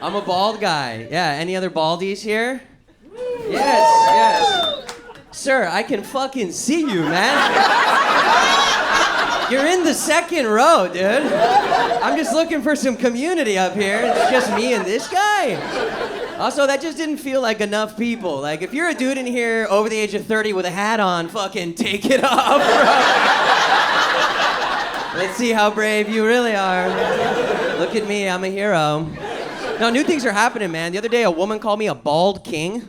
I'm a bald guy. Yeah, any other baldies here? Yes. Sir, I can fucking see you, man. You're in the second row, dude. I'm just looking for some community up here. It's just me and this guy. Also, that just didn't feel like enough people. Like, if you're a dude in here over the age of 30 with a hat on, fucking take it off, bro. Let's see how brave you really are. Look at me, I'm a hero. No, new things are happening, man. The other day, a woman called me a bald king.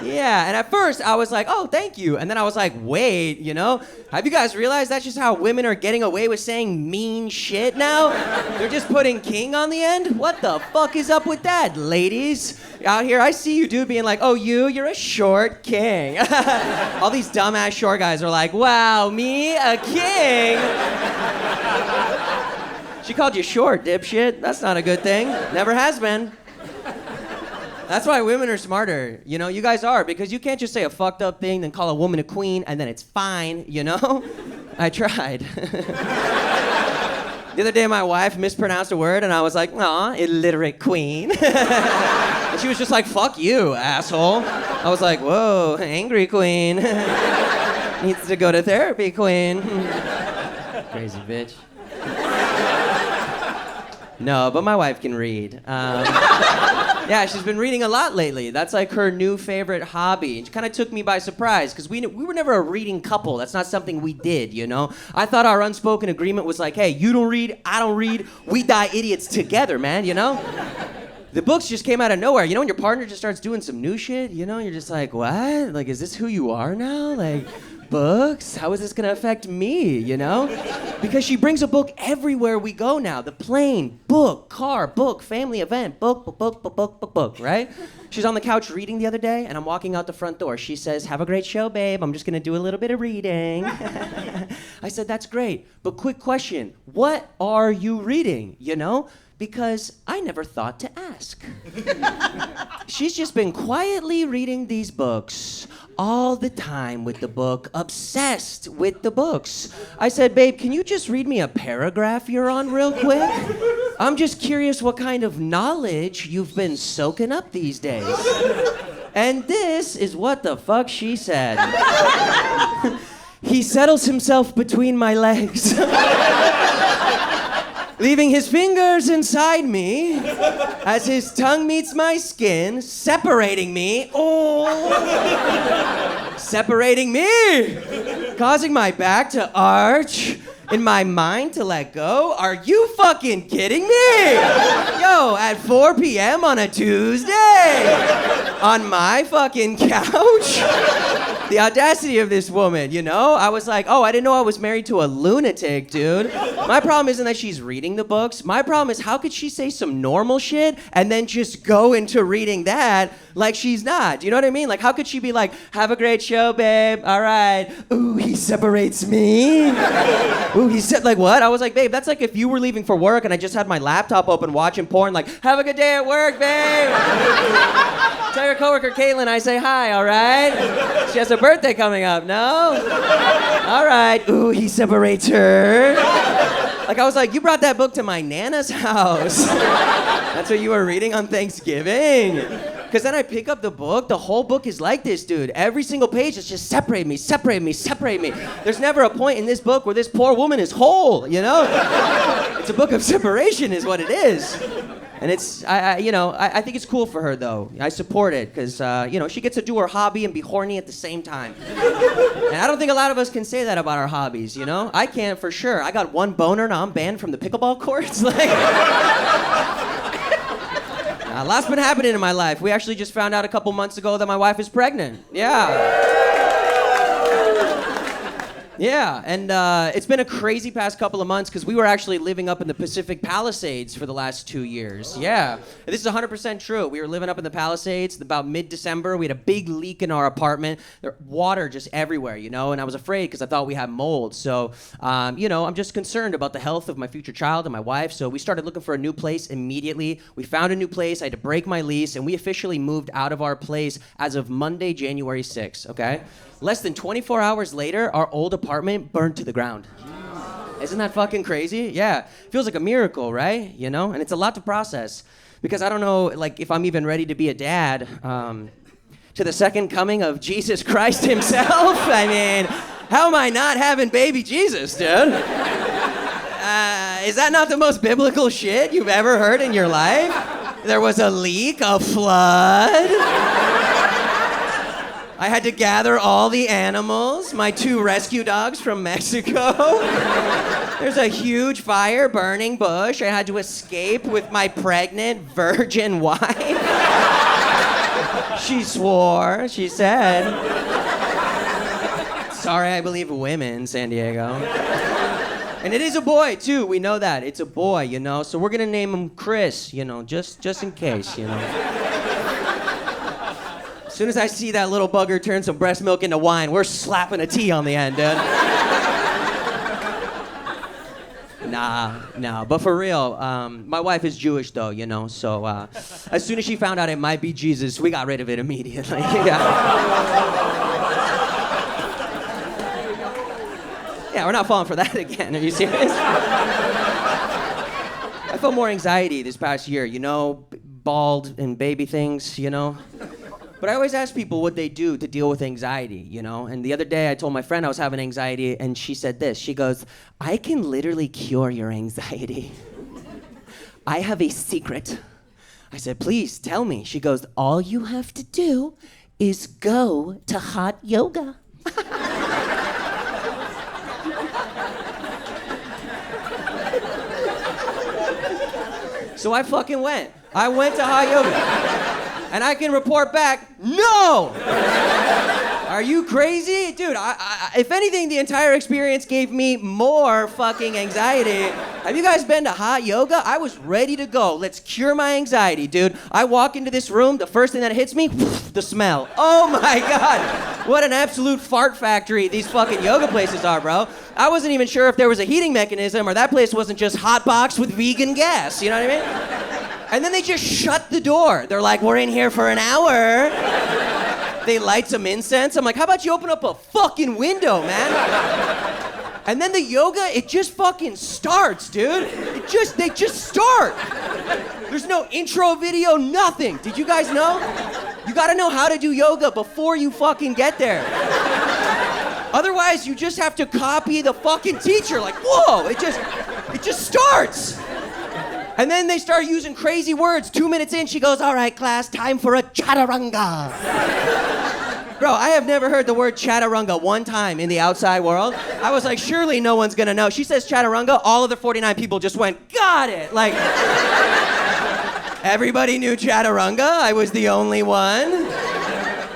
Yeah, and at first, I was like, oh, thank you. And then I was like, wait, have you guys realized that's just how women are getting away with saying mean shit now? They're just putting king on the end? What the fuck is up with that, ladies? Out here, I see you, dude, being like, oh, you're a short king. All these dumbass short guys are like, wow, me, a king? She called you short, dipshit. That's not a good thing. Never has been. That's why women are smarter. You guys are, because you can't just say a fucked up thing, then call a woman a queen, and then it's fine, I tried. The other day, my wife mispronounced a word, and I was like, aw, illiterate queen. And she was just like, fuck you, asshole. I was like, whoa, angry queen. Needs to go to therapy, queen. Crazy bitch. No, but my wife can read. Yeah, she's been reading a lot lately. That's like her new favorite hobby. It kind of took me by surprise because we were never a reading couple. That's not something we did, I thought our unspoken agreement was like, hey, you don't read, I don't read, we die idiots together, man, The books just came out of nowhere. When your partner just starts doing some new shit, you're just like, what? Like, is this who you are now? Like, books? How is this gonna affect me, Because she brings a book everywhere we go now. The plane, book, car, book, family event, book, right? She's on the couch reading the other day, and I'm walking out the front door. She says, have a great show, babe. I'm just gonna do a little bit of reading. I said, that's great, but quick question. What are you reading, Because I never thought to ask. She's just been quietly reading these books all the time with the book, obsessed with the books. I said, babe, can you just read me a paragraph you're on real quick? I'm just curious what kind of knowledge you've been soaking up these days. And this is what the fuck she said. He settles himself between my legs. Leaving his fingers inside me as his tongue meets my skin, separating me. Oh! Separating me! Causing my back to arch and my mind to let go. Are you fucking kidding me? Yo, at 4 p.m. on a Tuesday? On my fucking couch? The audacity of this woman, I was like, oh, I didn't know I was married to a lunatic, dude. My problem isn't that she's reading the books. My problem is how could she say some normal shit and then just go into reading that like she's not? Do you know what I mean? Like, how could she be like, have a great show, babe. All right. Ooh, he separates me. Ooh, he said, like, what? I was like, babe, that's like if you were leaving for work and I just had my laptop open watching porn, like, have a good day at work, babe. Tell your coworker Caitlin I say hi, all right? She has a birthday coming up, no? All right. Ooh, he separates her. Like, I was like, you brought that book to my Nana's house. That's what you were reading on Thanksgiving? Because then I pick up the book, the whole book is like this, dude. Every single page is just separate me, separate me, separate me. There's never a point in this book where this poor woman is whole, It's a book of separation is what it is. And it's, I think it's cool for her, though. I support it, because, she gets to do her hobby and be horny at the same time. And I don't think a lot of us can say that about our hobbies, I can for sure. I got one boner, now I'm banned from the pickleball courts. Like, a lot's been happening in my life. We actually just found out a couple months ago that my wife is pregnant. Yeah. Yeah, and it's been a crazy past couple of months because we were actually living up in the Pacific Palisades for the last 2 years. Yeah, this is 100% true. We were living up in the Palisades about mid-December. We had a big leak in our apartment. There water just everywhere, and I was afraid because I thought we had mold. So, I'm just concerned about the health of my future child and my wife. So we started looking for a new place immediately. We found a new place. I had to break my lease, and we officially moved out of our place as of Monday, January 6th, okay? Less than 24 hours later, our old apartment burned to the ground. Isn't that fucking crazy? Yeah. Feels like a miracle, right? And it's a lot to process. because I don't know, like, if I'm even ready to be a dad to the second coming of Jesus Christ himself. I mean, how am I not having baby Jesus, dude? Is that not the most biblical shit you've ever heard in your life? There was a leak, a flood. I had to gather all the animals, my 2 rescue dogs from Mexico. There's a huge fire, burning bush. I had to escape with my pregnant virgin wife. She swore, she said. Sorry, I believe women, San Diego. And it is a boy, too. We know that. It's a boy, you know? So we're gonna name him Chris, you know, just in case, you know? As soon as I see that little bugger turn some breast milk into wine, we're slapping a T on the end, dude. Nah. But for real, my wife is Jewish, though, you know? So as soon as she found out it might be Jesus, we got rid of it immediately. Yeah, we're not falling for that again. Are you serious? I felt more anxiety this past year, you know, bald and baby things, you know? But I always ask people what they do to deal with anxiety, you know? And the other day I told my friend I was having anxiety, and she said this. She goes, I can literally cure your anxiety. I have a secret. I said, please tell me. She goes, all you have to do is go to hot yoga. So I fucking went. I went to hot yoga. And I can report back, no! Are you crazy? Dude, if anything, the entire experience gave me more fucking anxiety. Have you guys been to hot yoga? I was ready to go. Let's cure my anxiety, dude. I walk into this room, the first thing that hits me, the smell. Oh my God. What an absolute fart factory these fucking yoga places are, bro. I wasn't even sure if there was a heating mechanism or that place wasn't just hot box with vegan gas, you know what I mean? And then they just shut the door. They're like, we're in here for an hour. They light some incense. I'm like, how about you open up a fucking window, man? And then the yoga, it just fucking starts, dude. They just start. There's no intro video, nothing. Did you guys know? You gotta know how to do yoga before you fucking get there. Otherwise, you just have to copy the fucking teacher. Like, whoa, it just starts. And then they start using crazy words. 2 minutes in, she goes, all right, class, time for a chaturanga. Bro, I have never heard the word chaturanga one time in the outside world. I was like, surely no one's gonna know. She says chaturanga, all of the 49 people just went, got it. Like, everybody knew chaturanga. I was the only one.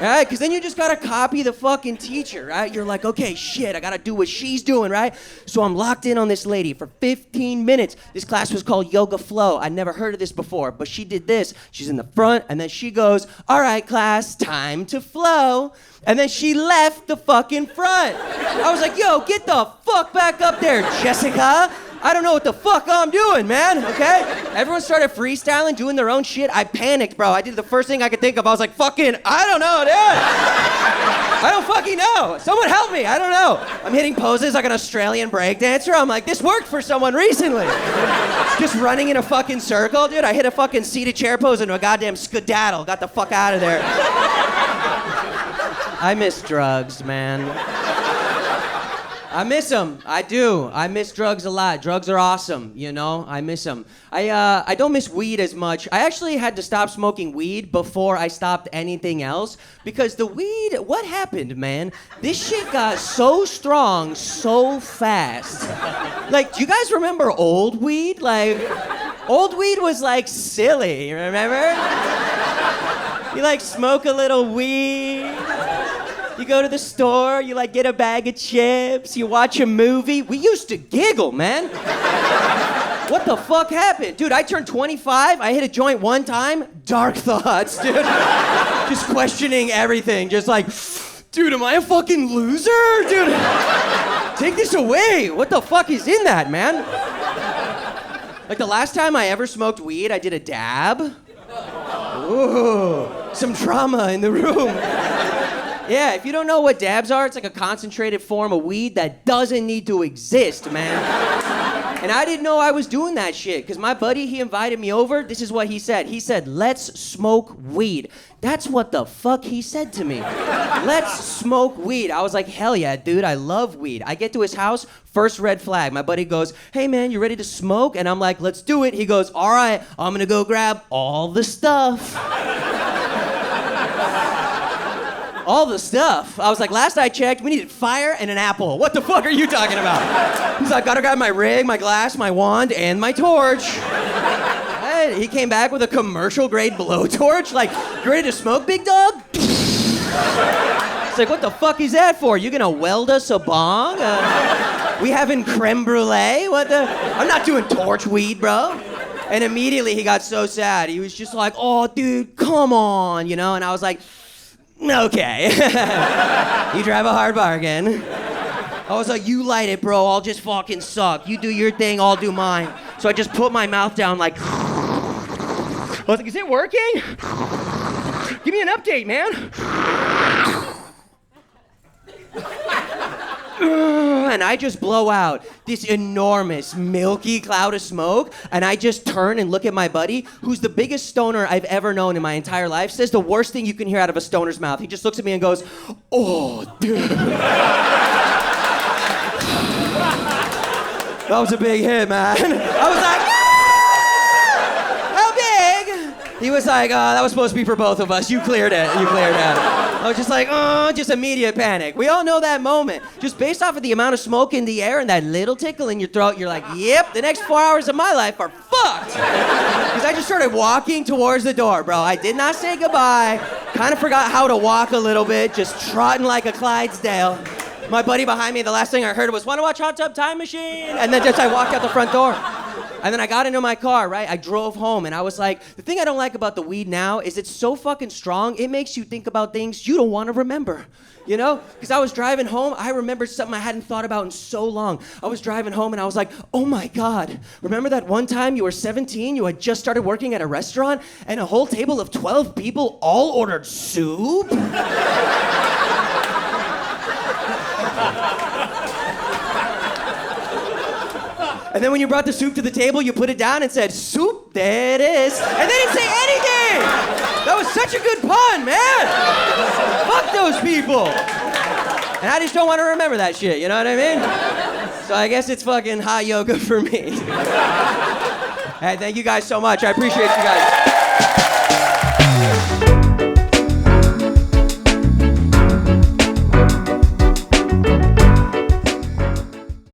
Right? Because then you just gotta copy the fucking teacher, right? You're like, okay, shit, I gotta do what she's doing, right? So I'm locked in on this lady for 15 minutes. This class was called Yoga Flow. I'd never heard of this before, but she did this. She's in the front, and then she goes, all right, class, time to flow. And then she left the fucking front. I was like, yo, get the fuck back up there, Jessica. I don't know what the fuck I'm doing, man, okay? Everyone started freestyling, doing their own shit. I panicked, bro. I did the first thing I could think of. I was like, fucking, I don't know, dude. I don't fucking know. Someone help me. I don't know. I'm hitting poses like an Australian breakdancer. I'm like, this worked for someone recently. Just running in a fucking circle, dude. I hit a fucking seated chair pose into a goddamn skedaddle. Got the fuck out of there. I miss drugs, man. I miss them. I do. I miss drugs a lot. Drugs are awesome, you know? I miss them. I don't miss weed as much. I actually had to stop smoking weed before I stopped anything else because the weed, what happened, man? This shit got so strong so fast. Like, do you guys remember old weed? Like, old weed was like silly, remember? You like smoke a little weed. You go to the store, you like get a bag of chips, you watch a movie. We used to giggle, man. What the fuck happened? Dude, I turned 25, I hit a joint one time, dark thoughts, dude. Just questioning everything, just like, dude, am I a fucking loser? Dude, take this away. What the fuck is in that, man? Like the last time I ever smoked weed, I did a dab. Ooh, some trauma in the room. Yeah, if you don't know what dabs are, it's like a concentrated form of weed that doesn't need to exist, man. And I didn't know I was doing that shit, because my buddy, he invited me over. This is what he said. He said, let's smoke weed. That's what the fuck he said to me. Let's smoke weed. I was like, hell yeah, dude, I love weed. I get to his house, first red flag. My buddy goes, hey man, you ready to smoke? And I'm like, let's do it. He goes, all right, I'm gonna go grab all the stuff. All the stuff. I was like, last I checked, we needed fire and an apple. What the fuck are you talking about? He's like, gotta grab my rig, my glass, my wand, and my torch. Hey, he came back with a commercial grade blowtorch. Like, you ready to smoke, big dog? It's like, what the fuck is that for? You gonna weld us a bong? We having creme brulee? What the? I'm not doing torch weed, bro. And immediately he got so sad. He was just like, oh, dude, come on, you know? And I was like, okay. You drive a hard bargain. I was like, you light it, bro. I'll just fucking suck. You do your thing, I'll do mine. So I just put my mouth down like... I was like, is it working? Give me an update, man. And I just blow out this enormous, milky cloud of smoke, and I just turn and look at my buddy, who's the biggest stoner I've ever known in my entire life, says the worst thing you can hear out of a stoner's mouth. He just looks at me and goes, oh, dude. That was a big hit, man. I was like, he was like, that was supposed to be for both of us. You cleared it. You cleared it. I was just like, just immediate panic. We all know that moment. Just based off of the amount of smoke in the air and that little tickle in your throat, you're like, yep, the next 4 hours of my life are fucked. Because I just started walking towards the door, bro. I did not say goodbye. Kind of forgot how to walk a little bit, just trotting like a Clydesdale. My buddy behind me, the last thing I heard was, wanna watch Hot Tub Time Machine? And then just I walked out the front door. And then I got into my car, right? I drove home, and I was like, the thing I don't like about the weed now is it's so fucking strong, it makes you think about things you don't want to remember, you know? Because I was driving home, I remembered something I hadn't thought about in so long. I was driving home, and I was like, oh my God, remember that one time you were 17, you had just started working at a restaurant, and a whole table of 12 people all ordered soup? And then when you brought the soup to the table, you put it down and said, soup, there it is. And they didn't say anything! That was such a good pun, man! Fuck those people! And I just don't want to remember that shit, you know what I mean? So I guess it's fucking hot yoga for me. Hey, thank you guys so much. I appreciate you guys.